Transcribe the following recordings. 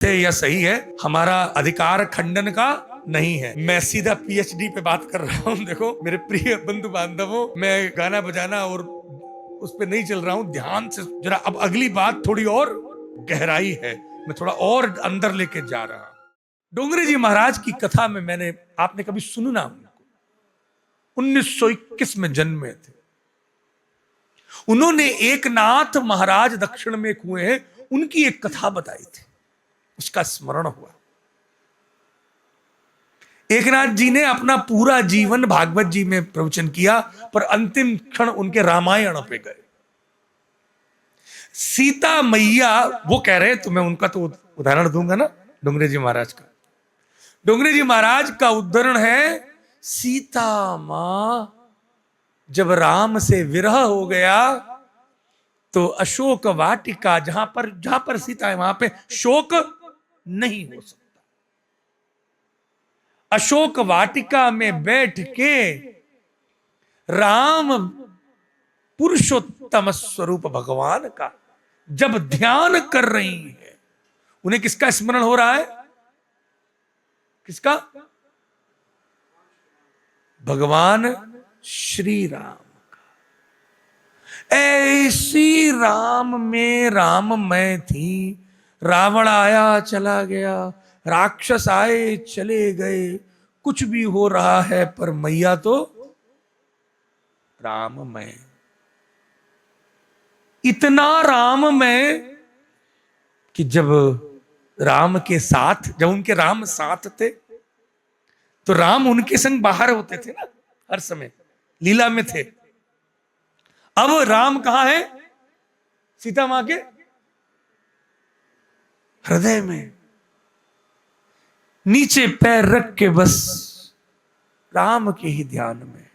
यह सही है, हमारा अधिकार खंडन का नहीं है। मैं सीधा पीएचडी पे बात कर रहा हूँ। देखो मेरे प्रिय बंधु बांधवों, मैं गाना बजाना और उस पे नहीं चल रहा हूँ, ध्यान से जरा। अब अगली बात थोड़ी और गहराई है, मैं थोड़ा और अंदर लेके जा रहा हूँ। डोंगरे जी महाराज की कथा में मैंने, आपने कभी सुना ना, 1921 में जन्मे थे। उन्होंने एकनाथ महाराज दक्षिण में कुएं हैं, उनकी एक कथा बताई थी, उसका स्मरण हुआ। एकनाथ जी ने अपना पूरा जीवन भागवत जी में प्रवचन किया, पर अंतिम क्षण उनके रामायण पे गए। सीता मैया, वो कह रहे हैं, तो मैं उनका तो उदाहरण दूंगा ना, डोंगरे जी महाराज का। डोंगरे जी महाराज का उदाहरण है, सीता मां जब राम से विरह हो गया तो अशोक वाटिका, जहां पर सीता है वहां पे शोक नहीं हो सकता। अशोक वाटिका में बैठ के राम पुरुषोत्तम स्वरूप भगवान का जब ध्यान कर रही है, उन्हें किसका स्मरण हो रहा है? किसका? भगवान श्री राम का। ऐसी राम में राममय थी। रावण आया चला गया, राक्षस आए चले गए, कुछ भी हो रहा है, पर मैया तो राममय। इतना राममय कि जब राम के साथ, जब उनके राम साथ थे, तो राम उनके संग बाहर होते थे ना, हर समय लीला में थे। अब राम कहां है? सीता मां के हृदय में, नीचे पैर रख के बस राम के ही ध्यान में।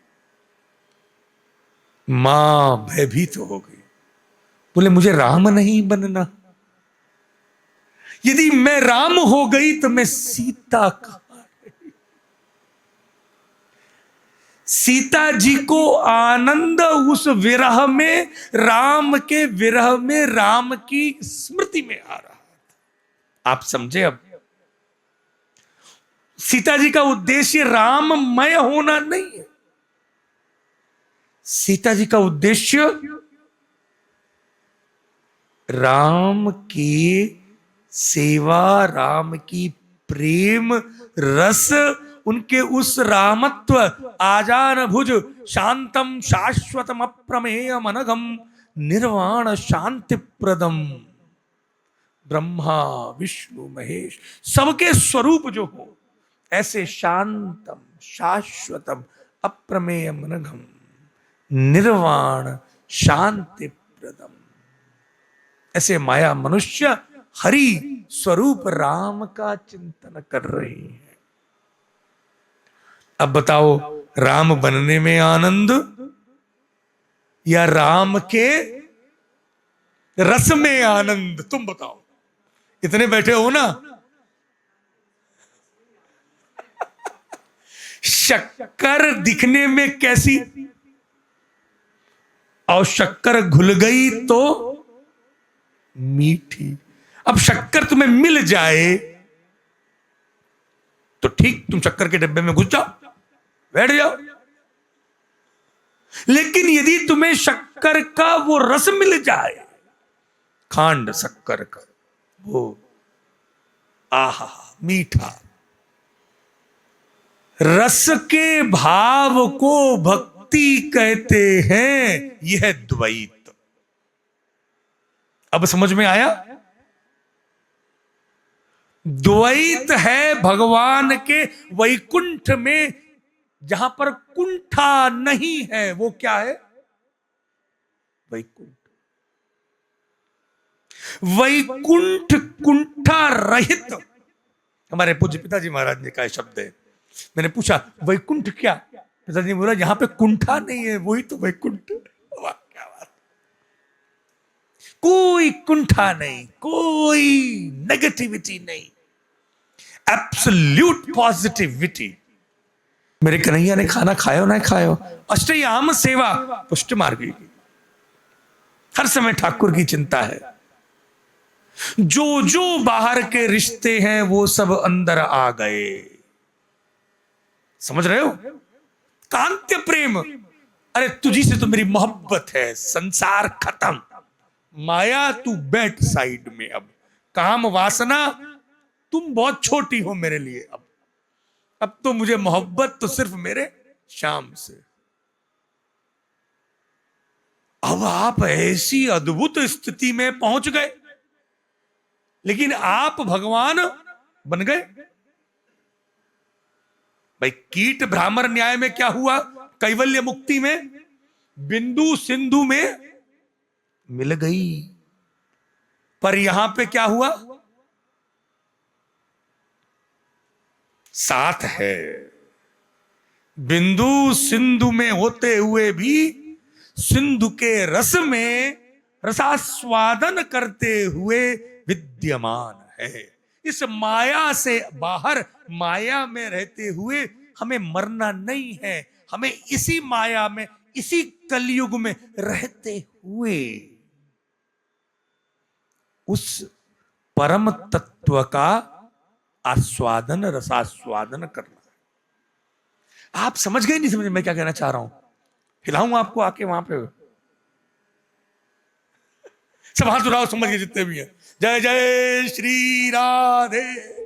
मां भयभीत हो गई, बोले मुझे राम नहीं बनना। यदि मैं राम हो गई तो मैं सीता कहां रही? सीता जी को आनंद उस विरह में, राम के विरह में, राम की स्मृति में आ रहा था। आप समझे? अब सीता जी का उद्देश्य राममय होना नहीं है। सीता जी का उद्देश्य राम की सेवा, राम की प्रेम रस, उनके उस रामत्व, आजान भुज शांतम शाश्वतम अप्रमेय मनघम निर्वाण शांति प्रदम, ब्रह्मा विष्णु महेश सबके स्वरूप जो हो, ऐसे शांतम शाश्वतम अप्रमेय मनघम निर्वाण शांति प्रदम, ऐसे माया मनुष्य हरि स्वरूप राम का चिंतन कर रही है। अब बताओ, राम बनने में आनंद या राम के रस में आनंद? तुम बताओ, इतने बैठे हो ना। शक्कर दिखने में कैसी, और शक्कर घुल गई तो मीठी। अब शक्कर तुम्हें मिल जाए तो ठीक, तुम शक्कर के डब्बे में घुस जाओ, बैठ जाओ। लेकिन यदि तुम्हें शक्कर का वो रस मिल जाए, खांड शक्कर का वो, आहा मीठा, रस के भाव को भक्ति कहते हैं। यह द्वैत। अब समझ में आया? द्वैत है भगवान के वैकुंठ में, जहां पर कुंठा नहीं है, वो क्या है? वैकुंठ। वैकुंठ कुंठा रहित। हमारे पूज्य पिताजी महाराज ने कहा शब्द है, मैंने पूछा वैकुंठ क्या? पिताजी ने बोला जहां पे कुंठा नहीं है वही तो वैकुंठ। वाह क्या बात! कोई कुंठा नहीं, कोई नेगेटिविटी नहीं, एब्सोल्यूट पॉजिटिविटी। मेरे कन्हैया ने खाना खायो ना खायो, अष्टयाम सेवा पुष्ट मार्गी की, हर समय ठाकुर की चिंता है। जो जो बाहर के रिश्ते हैं वो सब अंदर आ गए। समझ रहे हो? कांत्य प्रेम, अरे तुझी से तो मेरी मोहब्बत है, संसार खत्म, माया तू बैठ साइड में, अब काम वासना तुम बहुत छोटी हो मेरे लिए, अब तो मुझे मोहब्बत तो सिर्फ मेरे श्याम से। अब आप ऐसी अद्भुत स्थिति में पहुंच गए, लेकिन आप भगवान बन गए। भाई कीट भ्रामर न्याय में क्या हुआ? कैवल्य मुक्ति में बिंदु सिंधु में मिल गई, पर यहां पे क्या हुआ? साथ है। बिंदु सिंधु में होते हुए भी सिंधु के रस में रसास्वादन करते हुए विद्यमान है। इस माया से बाहर, माया में रहते हुए हमें मरना नहीं है, हमें इसी माया में, इसी कलयुग में रहते हुए उस परम तत्व का आस्वादन, रसास्वादन करना। आप समझ गए? नहीं समझ? मैं क्या कहना चाह रहा हूं? हिलाऊं आपको आके वहां पे? सब हाथ उठाओ, समझ के जितने भी हैं। जय जय श्री राधे।